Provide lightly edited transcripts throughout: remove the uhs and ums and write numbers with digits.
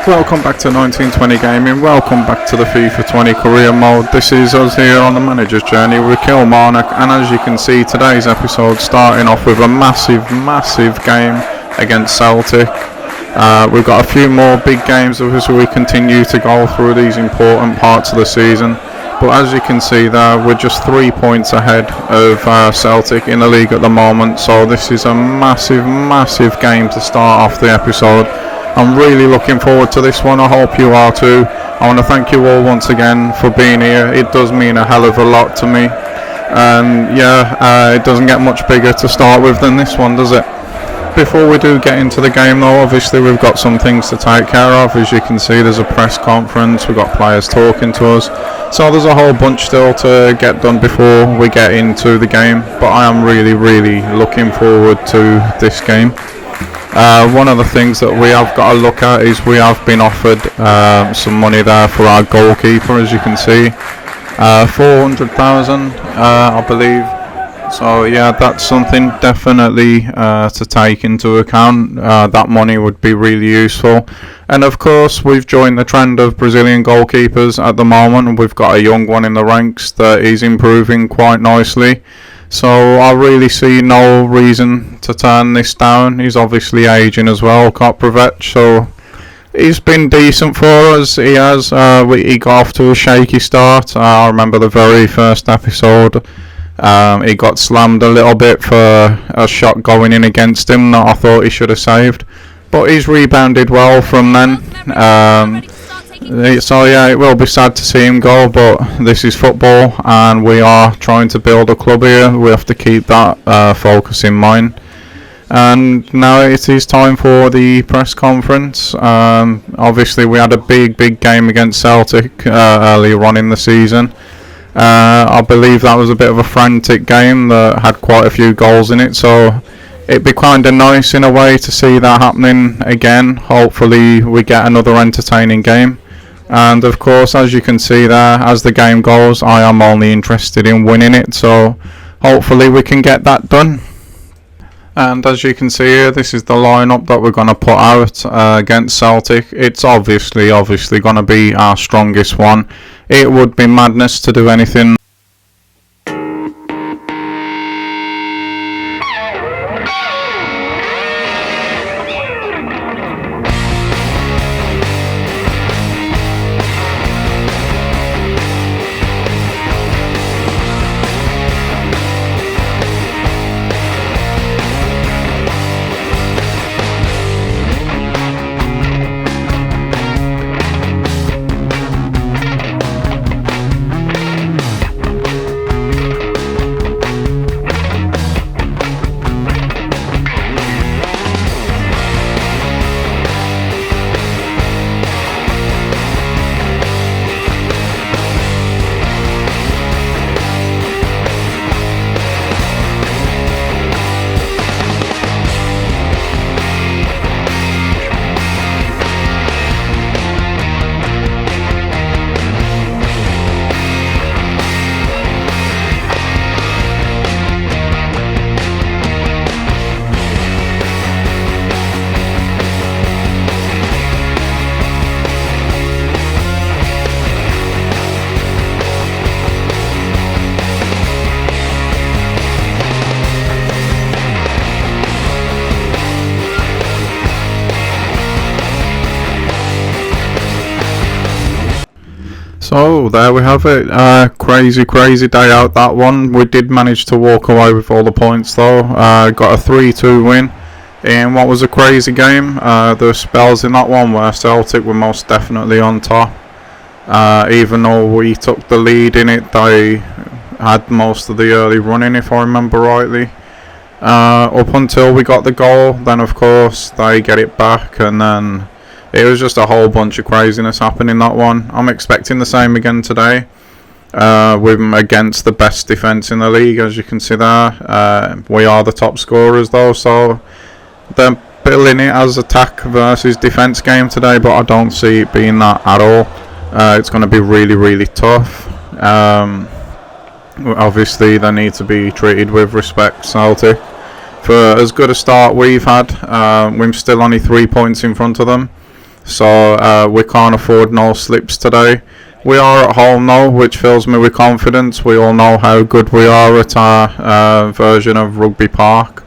Welcome back to 1920 Gaming, welcome back to the FIFA 20 career mode. This is us here on the manager's journey with Kilmarnock, and as you can see, today's episode starting off with a massive game against Celtic. We've got a few more big games as we continue to go through these important parts of the season, but as you can see there, we're just 3 points ahead of Celtic in the league at the moment, so this is a massive game to start off the episode. I'm really looking forward to this one. I hope you are too. I want to thank you all once again for being here. It does mean a hell of a lot to me. And it doesn't get much bigger to start with than this one, does it? Before we do get into the game though, obviously we've got some things to take care of. As you can see, there's a press conference, we've got players talking to us. So there's a whole bunch still to get done before we get into the game. But I am really looking forward to this game. One of the things that we have got to look at is we have been offered some money there for our goalkeeper, as you can see, 400,000 I believe. So yeah, that's something definitely to take into account. That money would be really useful. And of course we've joined the trend of Brazilian goalkeepers at the moment, and we've got a young one in the ranks that is improving quite nicely. So I really see no reason to turn this down. He's obviously aging as well, Koprovic, so he's been decent for us. He has. He got off to a shaky start. I remember the very first episode. He got slammed a little bit for a shot going in against him that I thought he should have saved. But he's rebounded well from then. So yeah, it will be sad to see him go, but this is football and we are trying to build a club here. We have to keep that focus in mind. And now it is time for the press conference. Obviously we had a big game against Celtic earlier on in the season. I believe that was a bit of a frantic game that had quite a few goals in it, so it'd be kind of nice in a way to see that happening again. Hopefully we get another entertaining game. And of course, as you can see there, as the game goes, I am only interested in winning it, so hopefully we can get that done. And as you can see here, this is the lineup that we're going to put out against Celtic. It's obviously going to be our strongest one. It would be madness to do anything. So there we have it. Crazy day out, that one. We did manage to walk away with all the points though. Got a 3-2 win in what was a crazy game. There were spells in that one where Celtic were most definitely on top. Even though we took the lead in it, they had most of the early running, if I remember rightly. Up until we got the goal, then of course they get it back, and then it was just a whole bunch of craziness happening that one. I'm expecting the same again today. We're against the best defence in the league, as you can see there. We are the top scorers though, so they're billing it as attack versus defence game today, but I don't see it being that at all. It's going to be really tough. Obviously they need to be treated with respect, Celtic. For as good a start we've had, we're still only 3 points in front of them. so we can't afford no slips today. We are at home though, which fills me with confidence. We all know how good we are at our version of Rugby Park,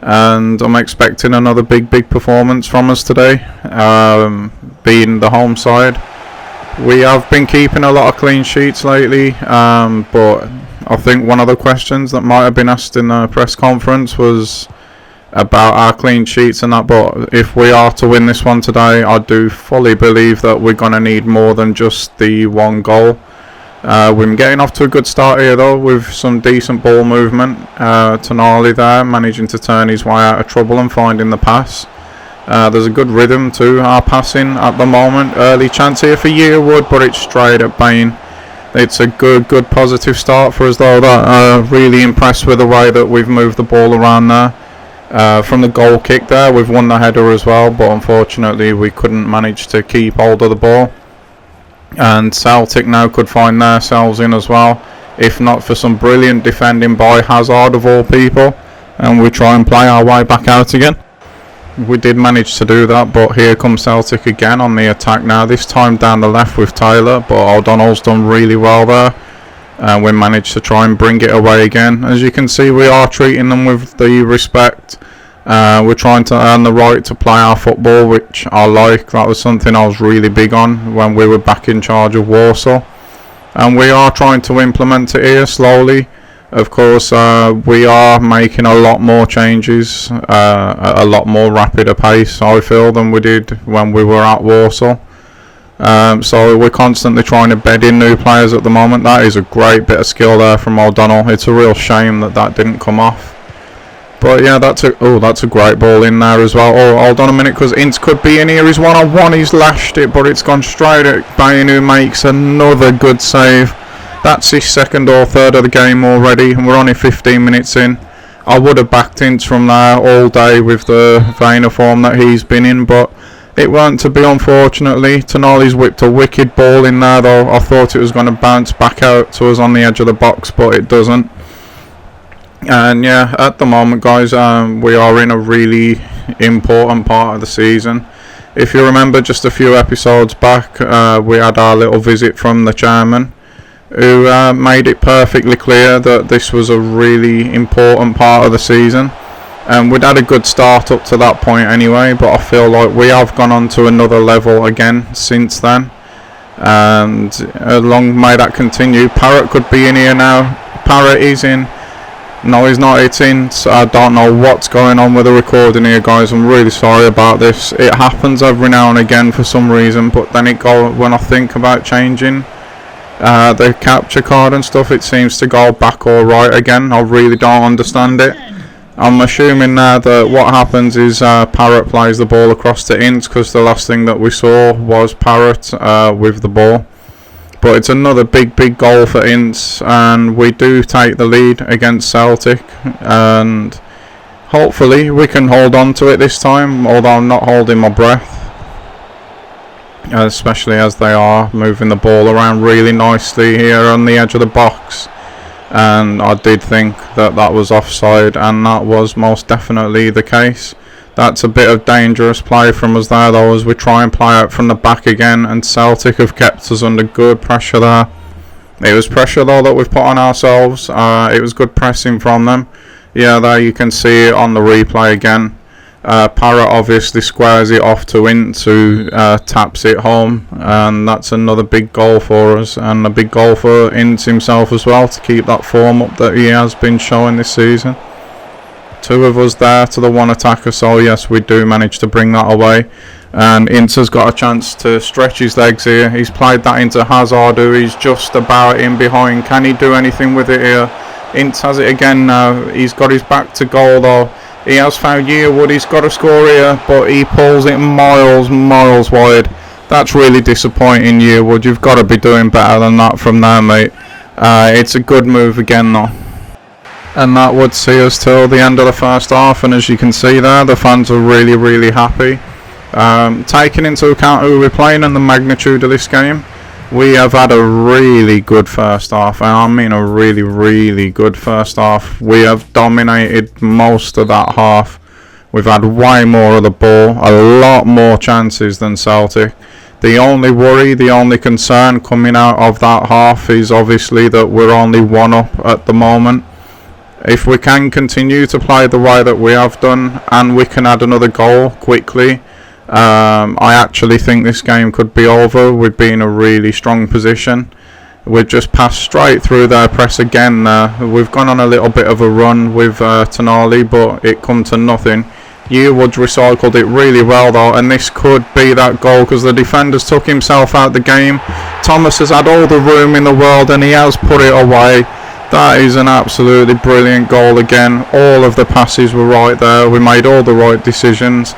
and I'm expecting another big performance from us today, being the home side. We have been keeping a lot of clean sheets lately, but I think one of the questions that might have been asked in the press conference was about our clean sheets and that, but if we are to win this one today, I do fully believe that we're going to need more than just the one goal. We're getting off to a good start here though, with some decent ball movement. Tonali there managing to turn his way out of trouble and finding the pass. There's a good rhythm to our passing at the moment. Early chance here for Yearwood, but it's straight at Bain. It's a good positive start for us though. That really impressed with the way that we've moved the ball around there. From the goal kick there, we've won the header as well, but unfortunately we couldn't manage to keep hold of the ball. And Celtic now could find themselves in as well, if not for some brilliant defending by Hazard of all people, and we try and play our way back out again. We did manage to do that, but here comes Celtic again on the attack now, this time down the left with Taylor, but O'Donnell's done really well there. We managed to try and bring it away again. As you can see, we are treating them with the respect. We're trying to earn the right to play our football, which I like. That was something I was really big on when we were back in charge of Warsaw, and we are trying to implement it here slowly. Of course, we are making a lot more changes at a lot more rapid a pace, I feel, than we did when we were at Warsaw. So we're constantly trying to bed in new players at the moment. That is a great bit of skill there from O'Donnell. It's a real shame that didn't come off. But yeah, that's a great ball in there as well. Oh, hold on a minute, because Ince could be in here. He's one-on-one. He's lashed it, but it's gone straight at Bain, who makes another good save. That's his second or third of the game already, and we're only 15 minutes in. I would have backed Ince from there all day with the vein of form that he's been in, but it weren't to be, unfortunately. Tonali's whipped a wicked ball in there though. I thought it was going to bounce back out to us on the edge of the box, but it doesn't. And yeah, at the moment guys, we are in a really important part of the season. If you remember just a few episodes back, we had our little visit from the chairman, who made it perfectly clear that this was a really important part of the season. And we'd had a good start up to that point anyway, but I feel like we have gone on to another level again since then, and long may that continue. Parrott could be in here now. Parrott is in. No, he's not. It's in. So I don't know what's going on with the recording here, guys. I'm really sorry about this. It happens every now and again for some reason, but then when I think about changing the capture card and stuff, it seems to go back all right again. I really don't understand it. I'm assuming now that what happens is Parrott plays the ball across to Ince, because the last thing that we saw was Parrott with the ball. But it's another big goal for Ince, and we do take the lead against Celtic, and hopefully we can hold on to it this time, although I'm not holding my breath, especially as they are moving the ball around really nicely here on the edge of the box. And I did think that was offside, and that was most definitely the case. That's a bit of dangerous play from us there though, as we try and play out from the back again, and Celtic have kept us under good pressure there. It was pressure though that we've put on ourselves. It was good pressing from them. Yeah, there you can see it on the replay again. Parrott obviously squares it off to Ince, who taps it home, and that's another big goal for us, and a big goal for Ince himself as well, to keep that form up that he has been showing this season. Two of us there to the one attacker, so yes, we do manage to bring that away, and Ince has got a chance to stretch his legs here. He's played that into Hazard, who is just about in behind. Can he do anything with it here? Ince has it again now. He's got his back to goal though. He has found Yearwood. He's got to score here, but he pulls it miles wide. That's really disappointing, Yearwood. You've got to be doing better than that from there, mate. It's a good move again though. And that would see us till the end of the first half, and as you can see there, the fans are really happy. Taking into account who we're playing and the magnitude of this game, we have had a really good first half, and I mean a really good first half. We have dominated most of that half. We've had way more of the ball, a lot more chances than Celtic. The only worry, the only concern coming out of that half is obviously that we're only 1 up at the moment. If we can continue to play the way that we have done and we can add another goal quickly, I actually think this game could be over. We'd be in a really strong position. We've just passed straight through their press again. We've gone on a little bit of a run with Tonali, but it come to nothing. Yearwood's recycled it really well though, and this could be that goal because the defender's took himself out the game. Thomas has had all the room in the world and he has put it away. That is an absolutely brilliant goal again. All of the passes were right there. We made all the right decisions.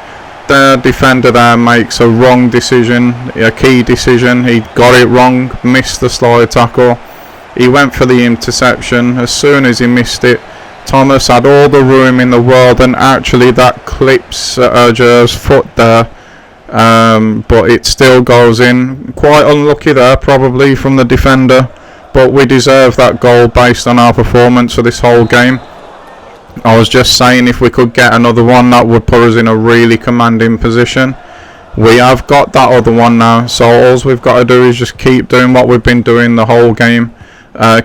The defender there makes a wrong decision, a key decision. He got it wrong, missed the slide tackle. He went for the interception. As soon as he missed it, Thomas had all the room in the world, and actually that clips Erger's foot there, but it still goes in. Quite unlucky there probably from the defender, but we deserve that goal based on our performance for this whole game. I was just saying if we could get another one, that would put us in a really commanding position. We have got that other one now, so all we've got to do is just keep doing what we've been doing the whole game.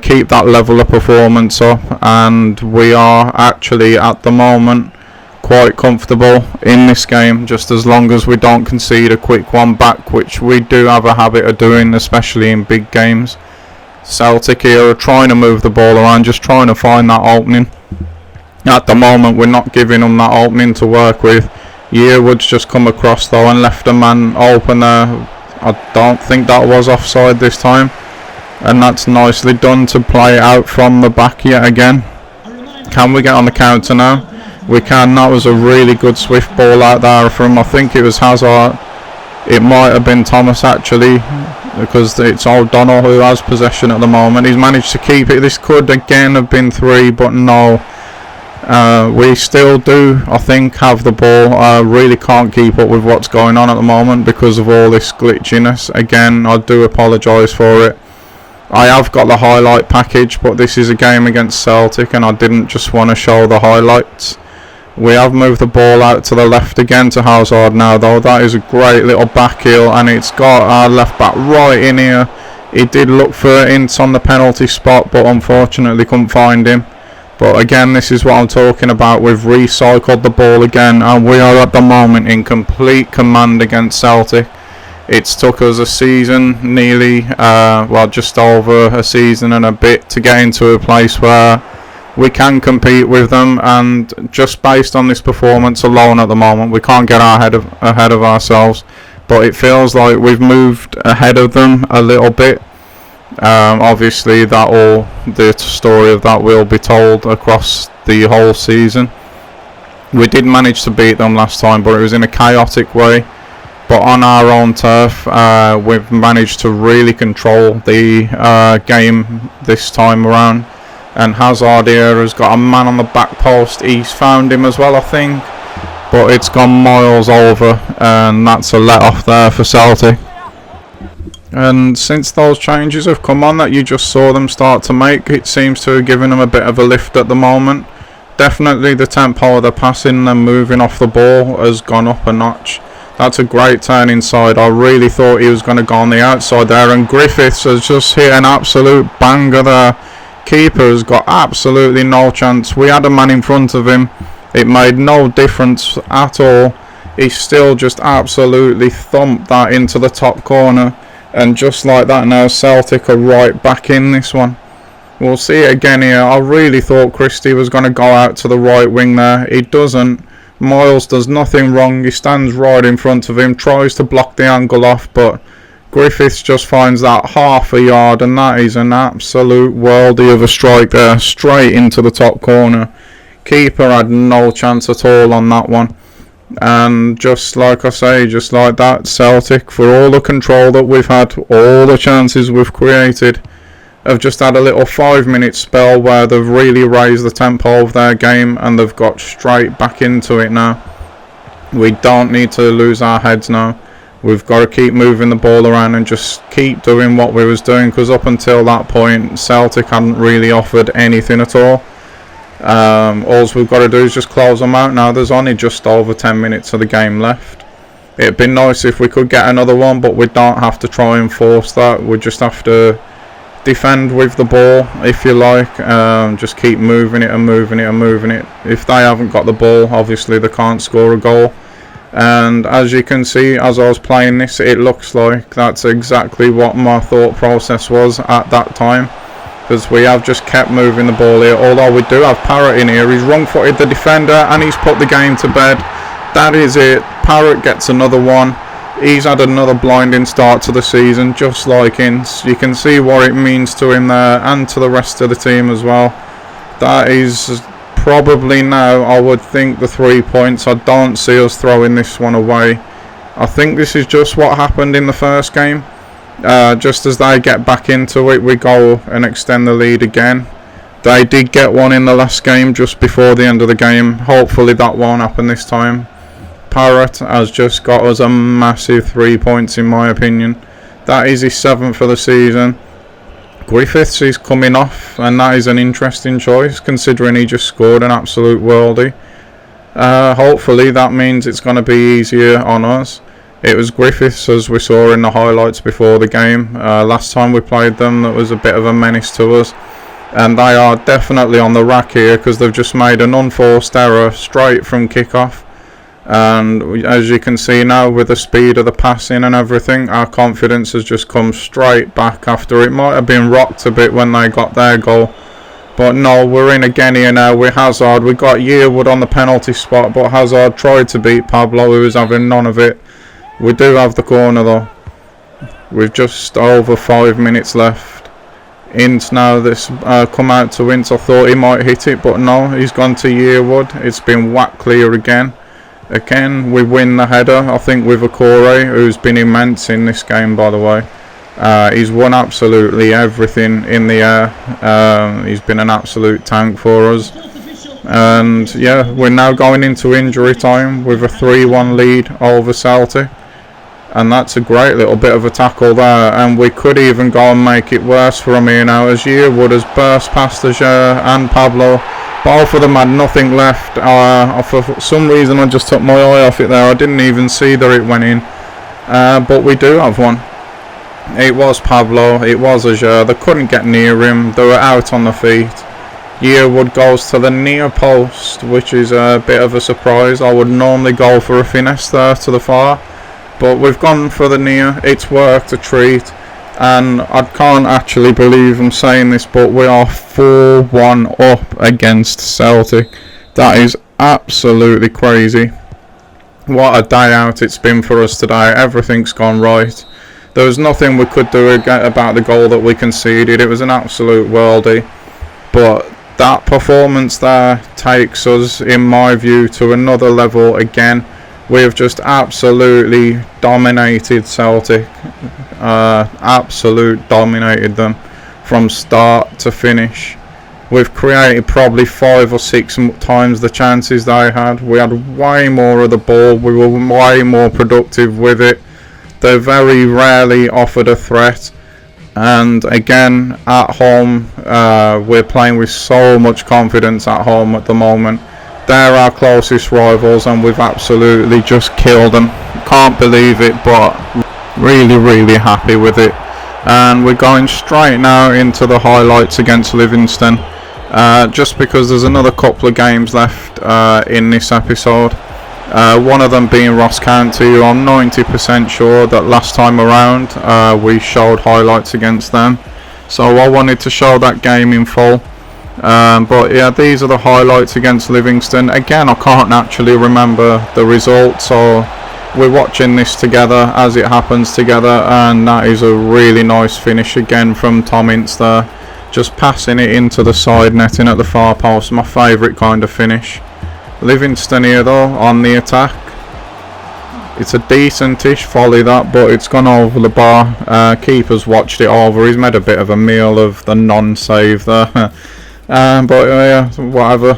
Keep that level of performance up, and we are actually at the moment quite comfortable in this game, just as long as we don't concede a quick one back, which we do have a habit of doing, especially in big games. Celtic here are trying to move the ball around, just trying to find that opening. At the moment we're not giving them that opening to work with. Yearwood's just come across though and left a man open there. I don't think that was offside this time. And that's nicely done to play out from the back yet again. Can we get on the counter now? We can. That was a really good swift ball out there from, I think it was Hazard. It might have been Thomas actually, because it's O'Donnell who has possession at the moment. He's managed to keep it. This could again have been 3, but no. We still do, I think, have the ball. I really can't keep up with what's going on at the moment because of all this glitchiness. Again, I do apologise for it. I have got the highlight package, but this is a game against Celtic and I didn't just want to show the highlights. We have moved the ball out to the left again to Hazard now though. That is a great little back heel, and it's got our left back right in here. He did look for Ince on the penalty spot, but unfortunately couldn't find him. But again, this is what I'm talking about. We've recycled the ball again, and we are at the moment in complete command against Celtic. It's took us a season, nearly, just over a season and a bit to get into a place where we can compete with them, and just based on this performance alone at the moment, we can't get ahead of ourselves. But it feels like we've moved ahead of them a little bit. Obviously, the story of that will be told across the whole season. We did manage to beat them last time, but it was in a chaotic way. But on our own turf, we've managed to really control the game this time around. And Hazard here has got a man on the back post. He's found him as well, I think. But it's gone miles over, and that's a let-off there for Celtic. And since those changes have come on that you just saw them start to make, it seems to have given them a bit of a lift at the moment. Definitely the tempo of the passing and moving off the ball has gone up a notch. That's a great turn inside. I really thought he was going to go on the outside there, and Griffiths has just hit an absolute banger there. Keeper has got absolutely no chance. We had a man in front of him. It made no difference at all. He still just absolutely thumped that into the top corner. And just like that now, Celtic are right back in this one. We'll see it again here. I really thought Christie was going to go out to the right wing there. He doesn't. Miles does nothing wrong. He stands right in front of him, tries to block the angle off, but Griffiths just finds that half a yard, and that is an absolute worldie of a strike there, straight into the top corner. Keeper had no chance at all on that one. And just like I say, just like that, Celtic, for all the control that we've had, all the chances we've created, have just had a little 5-minute spell where they've really raised the tempo of their game and they've got straight back into it now. We don't need to lose our heads now. We've got to keep moving the ball around and just keep doing what we was doing, because up until that point Celtic hadn't really offered anything at all. All we've got to do is just close them out now. There's only just over 10 minutes of the game left. It'd be nice if we could get another one, but we don't have to try and force that. We just have to defend with the ball, if you like. Just keep moving it and moving it and moving it. If they haven't got the ball, obviously they can't score a goal. And as you can see, as I was playing this, it looks like that's exactly what my thought process was at that time, because we have just kept moving the ball here. Although we do have Parrott in here, he's wrong-footed the defender and he's put the game to bed. That is it. Parrott gets another one. He's had another blinding start to the season, just like Ince. You can see what it means to him there and to the rest of the team as well. That is probably now, I would think, the 3 points. I don't see us throwing this one away. I think this is just what happened in the first game. Just as they get back into it, we go and extend the lead again. They did get one in the last game just before the end of the game. Hopefully that won't happen this time. Parrott has just got us a massive 3 points in my opinion. That is his 7th for the season. Griffiths is coming off, and that is an interesting choice considering he just scored an absolute worldie. Hopefully that means it's going to be easier on us. It was Griffiths, as we saw in the highlights before the game. Last time we played them, that was a bit of a menace to us. And they are definitely on the rack here because they've just made an unforced error straight from kickoff. And as you can see now, with the speed of the passing and everything, our confidence has just come straight back after. It might have been rocked a bit when they got their goal, but no, we're in again here now with Hazard. We got Yearwood on the penalty spot, but Hazard tried to beat Pablo, who was having none of it. We do have the corner though. We've just over 5 minutes left. Ince now, this come out to Ince. I thought he might hit it, but no, he's gone to Yearwood. It's been whacked clear again. Again, we win the header, I think, with Akore, who's been immense in this game, by the way. He's won absolutely everything in the air. He's been an absolute tank for us. And yeah, we're now going into injury time with a 3-1 lead over Celtic. And that's a great little bit of a tackle there. And we could even go and make it worse from here now, as Yearwood has burst past Ajer and Pablo. Both of them had nothing left. For some reason I just took my eye off it there. I didn't even see that it went in. But we do have one. It was Pablo, it was Ajer. They couldn't get near him. They were out on the feet. Yearwood goes to the near post, which is a bit of a surprise. I would normally go for a finesse there to the far, but we've gone for the near. It's worked a treat. And I can't actually believe I'm saying this, but we are 4-1 up against Celtic. That is absolutely crazy. What a day out it's been for us today. Everything's gone right. There was nothing we could do about the goal that we conceded. It was an absolute worldie. But that performance there takes us, in my view, to another level again. We have just absolutely dominated Celtic. Absolute dominated them from start to finish. We've created probably 5 or 6 times the chances they had. We had way more of the ball. We were way more productive with it. They very rarely offered a threat. And again, at home, we're playing with so much confidence at home at the moment. They're our closest rivals and we've absolutely just killed them. Can't believe it, but really happy with it. And we're going straight now into the highlights against Livingston, just because there's another couple of games left in this episode. One of them being Ross County, who I'm 90% sure that last time around we showed highlights against them. So I wanted to show that game in full. But yeah, these are the highlights against Livingston. Again, I can't actually remember the result, so we're watching this together as it happens together, and that is a really nice finish again from Tom Ince there, just passing it into the side netting at the far post. My favourite kind of finish. Livingston here though on the attack. It's a decentish volley that, but it's gone over the bar. Keeper's watched it over. He's made a bit of a meal of the non-save there. But yeah, whatever.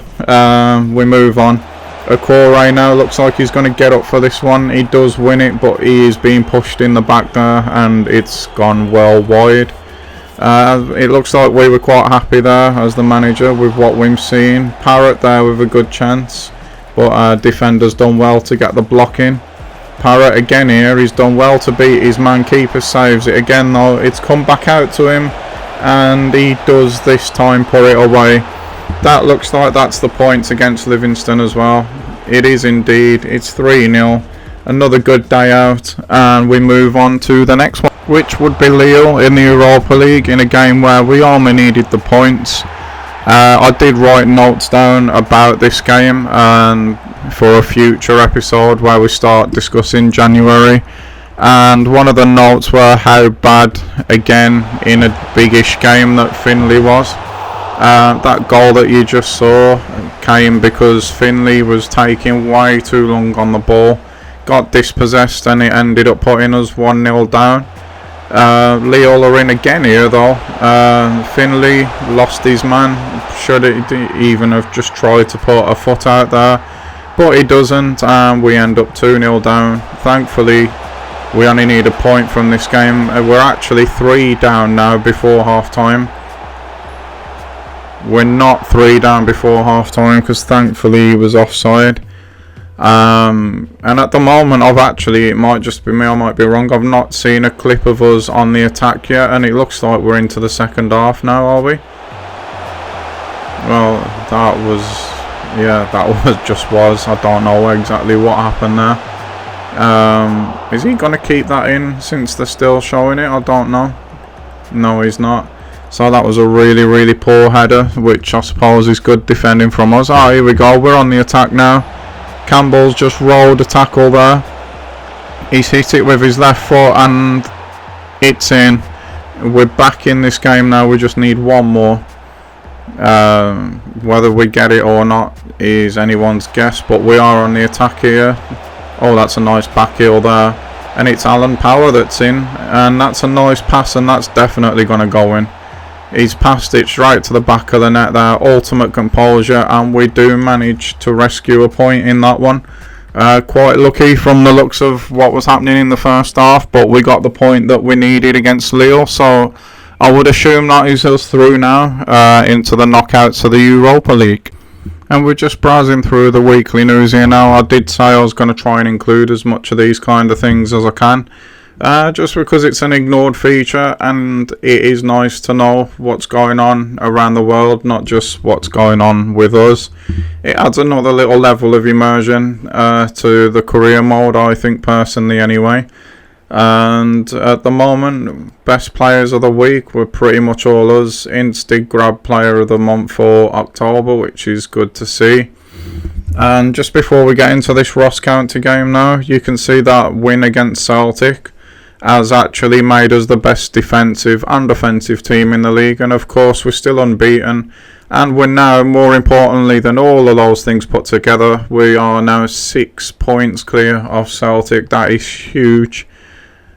We move on. Akore now looks like he's going to get up for this one. He does win it, but he is being pushed in the back there, and it's gone well wide. It looks like we were quite happy there as the manager with what we've seen. Parrott there with a good chance, but our defender's done well to get the block in. Parrott again here, he's done well to beat his man. Keeper saves it again though. It's come back out to him, and he does this time put it away. That looks like that's the points against Livingston as well. It is indeed. It's 3-0. Another good day out, and we move on to the next one, which would be Lille in the Europa League, in a game where we only needed the points. I did write notes down about this game and for a future episode where we start discussing January, and one of the notes were how bad, again in a biggish game, that Finley was. That goal that you just saw came because Finley was taking way too long on the ball, got dispossessed, and it ended up putting us 1-0 down. Lille are in again here though. Finley lost his man. Should even have just tried to put a foot out there, but he doesn't, and we end up 2-0 down. Thankfully we only need a point from this game. We're actually 3 down now before half time. We're not 3 down before half time because thankfully he was offside. And at the moment it might just be me, I might be wrong, I've not seen a clip of us on the attack yet, and it looks like we're into the second half now, are we? Well, that was I don't know exactly what happened there. Is he going to keep that in since they're still showing it? I don't know. No, he's not. So that was a really poor header, which I suppose is good defending from us. Here we go, we're on the attack now. Campbell's just rolled a tackle there. He's hit it with his left foot and it's in. We're back in this game now. We just need one more. Whether we get it or not is anyone's guess, but we are on the attack here. Oh, that's a nice back heel there. And it's Alan Power that's in. And that's a nice pass, and that's definitely going to go in. He's passed it straight to the back of the net there. Ultimate composure, and we do manage to rescue a point in that one. Quite lucky from the looks of what was happening in the first half, but we got the point that we needed against Lille, so I would assume that is us through now into the knockouts of the Europa League. And we're just browsing through the weekly news here now. I did say I was going to try and include as much of these kind of things as I can. Just because it's an ignored feature, and it is nice to know what's going on around the world, not just what's going on with us. It adds another little level of immersion to the career mode, I think, personally anyway. And at the moment, best players of the week were pretty much all us. Instig grabbed player of the month for October, which is good to see. And just before we get into this Ross County game now, you can see that win against Celtic has actually made us the best defensive and offensive team in the league, and of course we're still unbeaten, and we're now, more importantly than all of those things put together, we are now 6 points clear of Celtic. That is huge,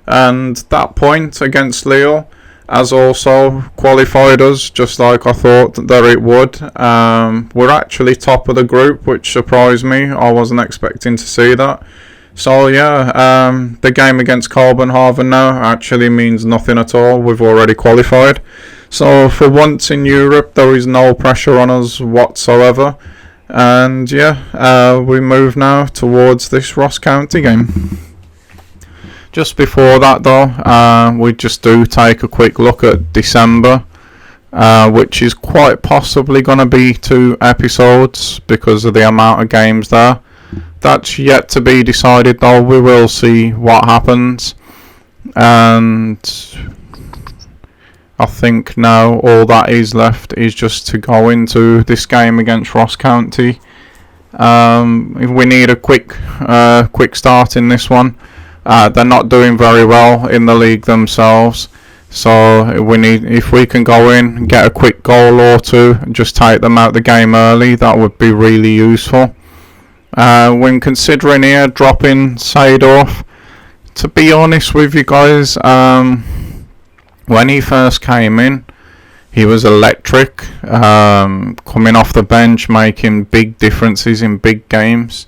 and that point against Lille has also qualified us, just like I thought that it would. We're actually top of the group, which surprised me. I wasn't expecting to see that. So yeah, the game against Copenhagen now actually means nothing at all. We've already qualified. So for once in Europe, there is no pressure on us whatsoever. And yeah, we move now towards this Ross County game. Just before that though, we just do take a quick look at December, which is quite possibly going to be 2 episodes because of the amount of games there. That's yet to be decided though. We will see what happens, and I think now all that is left is just to go into this game against Ross County. We need a quick start in this one. They're not doing very well in the league themselves, so we need, if we can go in, get a quick goal or 2, just take them out the game early, that would be really useful. When considering here dropping Seedorf, to be honest with you guys, when he first came in, he was electric, coming off the bench, making big differences in big games.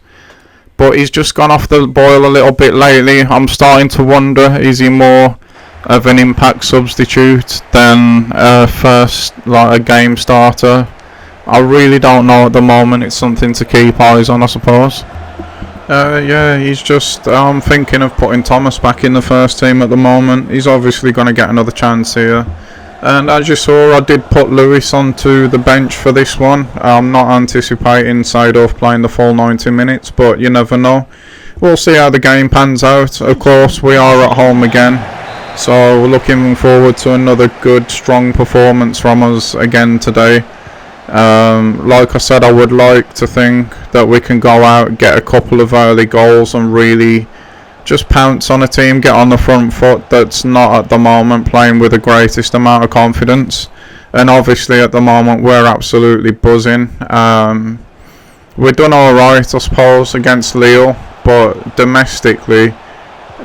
But he's just gone off the boil a little bit lately. I'm starting to wonder, is he more of an impact substitute than first, like a game starter. I really don't know at the moment. It's something to keep eyes on, I suppose. Yeah, he's just thinking of putting Thomas back in the first team at the moment. He's obviously going to get another chance here. And as you saw, I did put Lewis onto the bench for this one. I'm not anticipating Seedorf playing the full 90 minutes, but you never know. We'll see how the game pans out. Of course, we are at home again, so we're looking forward to another good, strong performance from us again today. Like I said, I would like to think that we can go out, get a couple of early goals and really just pounce on a team, get on the front foot that's not at the moment playing with the greatest amount of confidence. And obviously at the moment we're absolutely buzzing. We've done alright, I suppose, against Lille, but domestically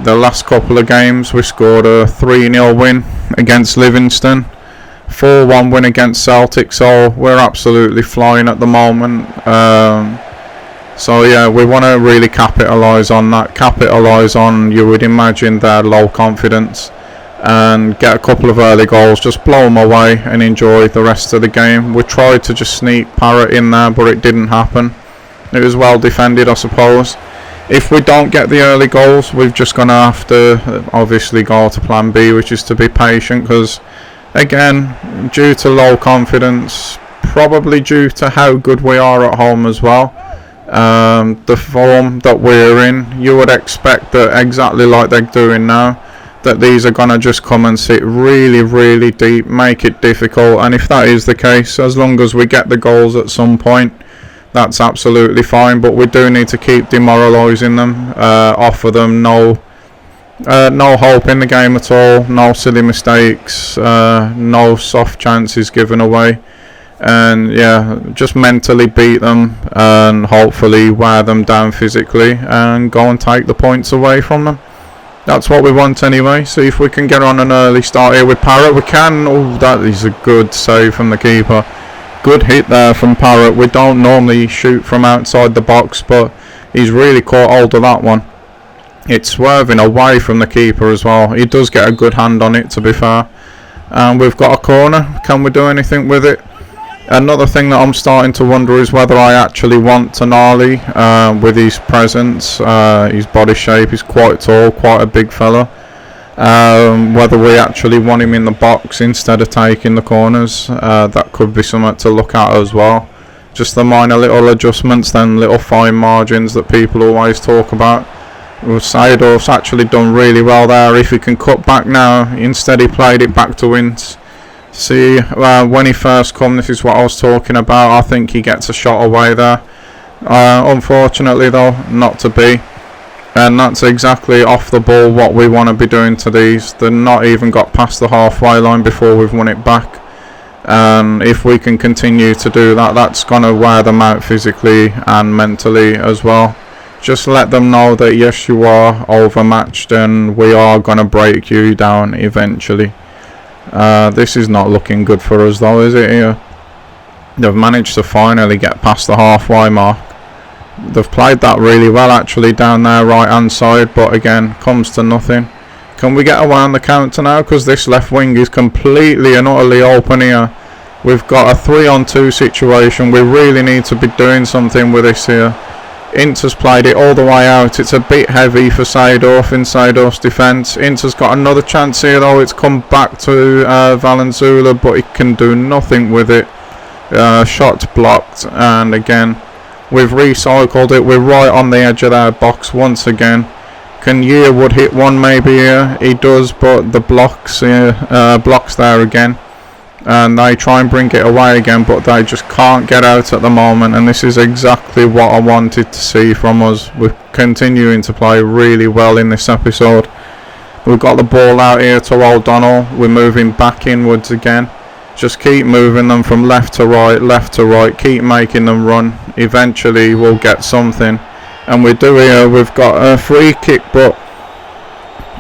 the last couple of games we scored a 3-0 win against Livingston, 4-1 win against Celtic, so we're absolutely flying at the moment. So yeah, we want to really capitalise on that, capitalise on, you would imagine, their low confidence, and get a couple of early goals, just blow them away and enjoy the rest of the game. We tried to just sneak Parrott in there, but it didn't happen. It was well defended, I suppose. If we don't get the early goals, we're just going to have to obviously go to plan B, which is to be patient, because again, due to low confidence, probably due to how good we are at home as well, the form that we're in, you would expect that exactly like they're doing now, that these are going to just come and sit really, really deep, make it difficult. And if that is the case, as long as we get the goals at some point, that's absolutely fine. But we do need to keep demoralising them, offer them no hope in the game at all, no silly mistakes, no soft chances given away, and yeah, just mentally beat them and hopefully wear them down physically and go and take the points away from them. That's what we want anyway. See if we can get on an early start here with Parrott. We can. Oh, that is a good save from the keeper. Good hit there from Parrott. We don't normally shoot from outside the box, but he's really caught hold of that one. It's swerving away from the keeper as well. He does get a good hand on it, to be fair. And we've got a corner. Can we do anything with it? Another thing that I'm starting to wonder is whether I actually want Tonali with his presence, his body shape. He's quite tall, quite a big fella. Whether we actually want him in the box instead of taking the corners, that could be something to look at as well. Just the minor little adjustments, then little fine margins that people always talk about. Seedorf's actually done really well there. If he can cut back now, instead he played it back to Ince. See, when he first come, this is what I was talking about. I think he gets a shot away there. Unfortunately though, not to be. And that's exactly off the ball what we want to be doing to these. They're not even got past the halfway line before we've won it back. And if we can continue to do that, that's going to wear them out physically and mentally as well. Just let them know that yes, you are overmatched and we are going to break you down eventually. This is not looking good for us though, is it here? They've managed to finally get past the halfway mark. They've played that really well actually down their right hand side, but again, comes to nothing. Can we get away on the counter now? Because this left wing is completely and utterly open here. We've got a 3-on-2 situation. We really need to be doing something with this here. Inter's played it all the way out. It's a bit heavy for Seedorf in Seedorf's defence. Inter's got another chance here though. It's come back to Valenzuela, but he can do nothing with it. Shot blocked, and again we've recycled it. We're right on the edge of their box once again. Can Yearwood hit one maybe here? He does, but the blocks there again. And they try and bring it away again, but they just can't get out at the moment. And this is exactly what I wanted to see from us. We're continuing to play really well in this episode. We've got the ball out here to O'Donnell. We're moving back inwards again. Just keep moving them from left to right. Keep making them run. Eventually we'll get something. And we do here. We've got a free kick, but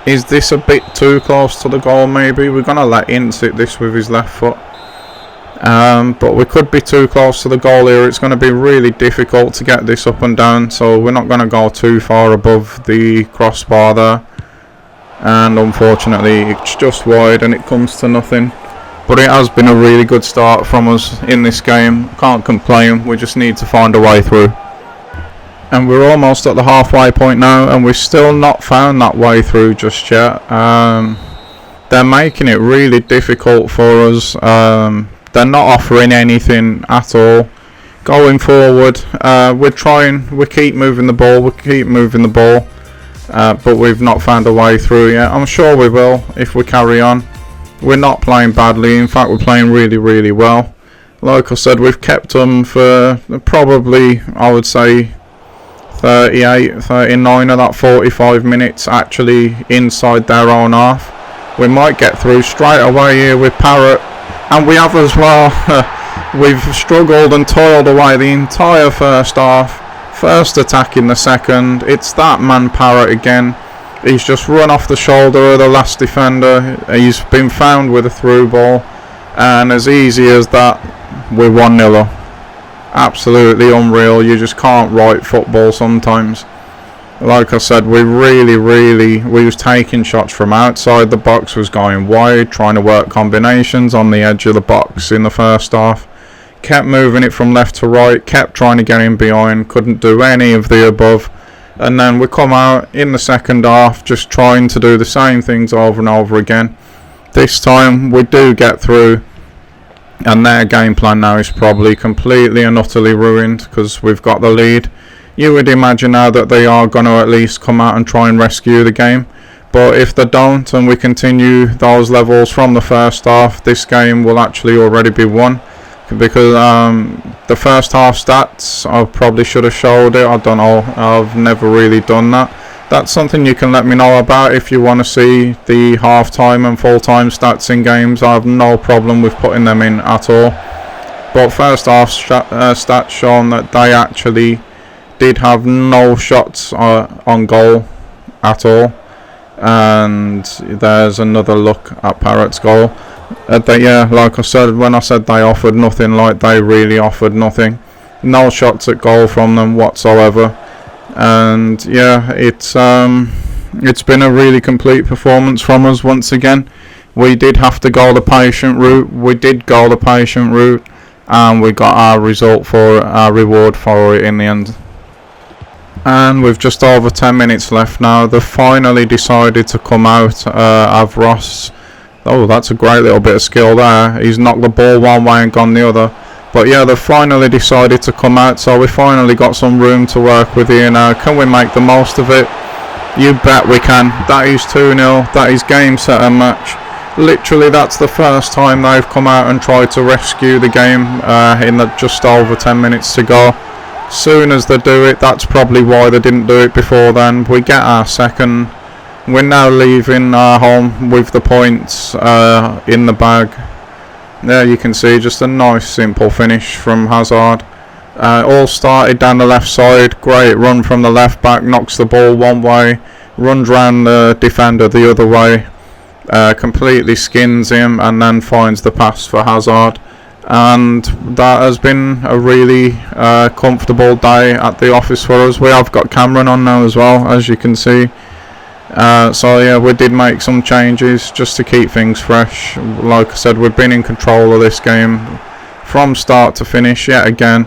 is this a bit too close to the goal maybe? We're going to let Ince hit this with his left foot. But we could be too close to the goal here. It's going to be really difficult to get this up and down. So we're not going to go too far above the crossbar there. and unfortunately it's just wide and it comes to nothing. But it has been a really good start from us in this game. Can't complain, we just need to find a way through. And we're almost at the halfway point now, and we've still not found that way through just yet. They're making it really difficult for us. They're not offering anything at all. Going forward, we keep moving the ball, but we've not found a way through yet. I'm sure we will if we carry on. We're not playing badly, in fact we're playing really, really well. Like I said, we've kept them for probably, I would say, 38, 39 of that 45 minutes actually inside their own half. We might get through straight away here with Parrott, and we have as well. We've struggled and toiled away the entire first half. First attack in the second, it's that man Parrott again. He's just run off the shoulder of the last defender. He's been found with a through ball, and as easy as that, we're 1-0 up. Absolutely unreal. You just can't write football sometimes. Like I said, we was taking shots from outside the box, was going wide, trying to work combinations on the edge of the box in the first half. Kept moving it from left to right, kept trying to get in behind, couldn't do any of the above. And then we come out in the second half just trying to do the same things over and over again. This time we do get through, and their game plan now is probably completely and utterly ruined because we've got the lead. You would imagine now that they are going to at least come out and try and rescue the game, but if they don't and we continue those levels from the first half, this game will actually already be won, because the first half stats, I probably should have showed it. I don't know, I've never really done that. That's something you can let me know about if you want to see the half-time and full-time stats in games. I have no problem with putting them in at all. But first half stats shown that they actually did have no shots on goal at all. And there's another look at Parrott's goal. Yeah, like I said, when I said they offered nothing, like they really offered nothing. No shots at goal from them whatsoever. And yeah, it's been a really complete performance from us once again. We did have to go the patient route. We did go the patient route, and we got our result for our reward for it in the end. And with just over 10 minutes left now, they finally decided to come out. Have Ross. Oh, that's a great little bit of skill there. He's knocked the ball one way and gone the other. But yeah, they finally decided to come out, so we finally got some room to work with here now. Can we make the most of it? You bet we can. That is 2-0. That is game, set and match. Literally, that's the first time they've come out and tried to rescue the game in the just over 10 minutes to go. Soon as they do it, that's probably why they didn't do it before then. We get our second. We're now leaving home with the points in the bag. There you can see just a nice simple finish from Hazard. All started down the left side. Great run from the left back, knocks the ball one way, runs round the defender the other way, completely skins him, and then finds the pass for Hazard. And that has been a really comfortable day at the office for us. We have got Cameron on now as well, as you can see. So yeah, we did make some changes just to keep things fresh. Like I said, we've been in control of this game from start to finish yet again.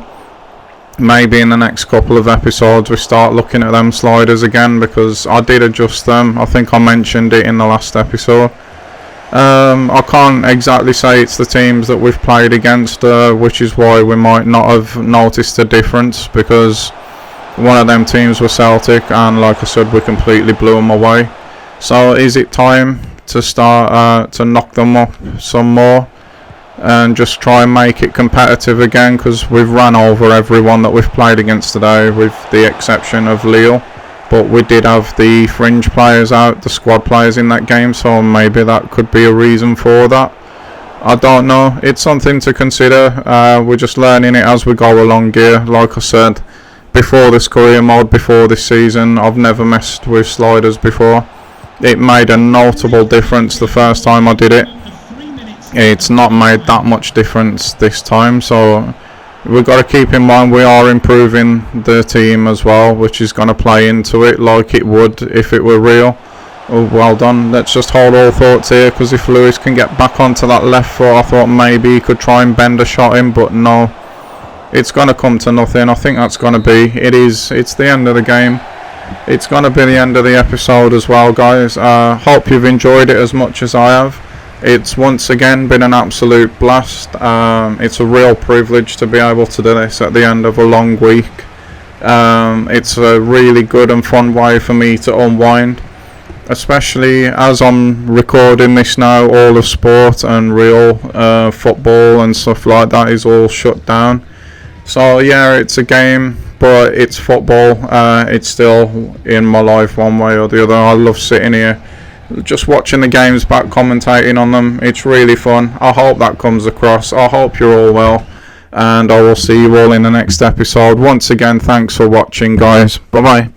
Maybe in the next couple of episodes we start looking at them sliders again, because I did adjust them. I think I mentioned it in the last episode. I can't exactly say it's the teams that we've played against, which is why we might not have noticed a difference, because one of them teams was Celtic, and like I said, we completely blew them away. So is it time to start to knock them up some more and just try and make it competitive again, because we've ran over everyone that we've played against today, with the exception of Lille. But we did have the fringe players out, the squad players in that game, so maybe that could be a reason for that. I don't know, it's something to consider. We're just learning it as we go along here. Like I said, before this career mode, before this season, I've never messed with sliders before. It made a notable difference the first time I did it. It's not made that much difference this time, so we've got to keep in mind we are improving the team as well, which is going to play into it like it would if it were real. Oh, well done. Let's just hold all thoughts here, because if Lewis can get back onto that left foot, I thought maybe he could try and bend a shot in, but no. It's going to come to nothing. I think that's going to be, it's the end of the game. It's going to be the end of the episode as well, guys. Hope you've enjoyed it as much as I have. It's once again been an absolute blast. It's a real privilege to be able to do this at the end of a long week. It's a really good and fun way for me to unwind, especially as I'm recording this now. All of sport and real football and stuff like that is all shut down. So yeah, it's a game, but it's football. It's still in my life one way or the other. I love sitting here just watching the games back, commentating on them. It's really fun. I hope that comes across. I hope you're all well, and I will see you all in the next episode. Once again, thanks for watching, guys. Bye bye.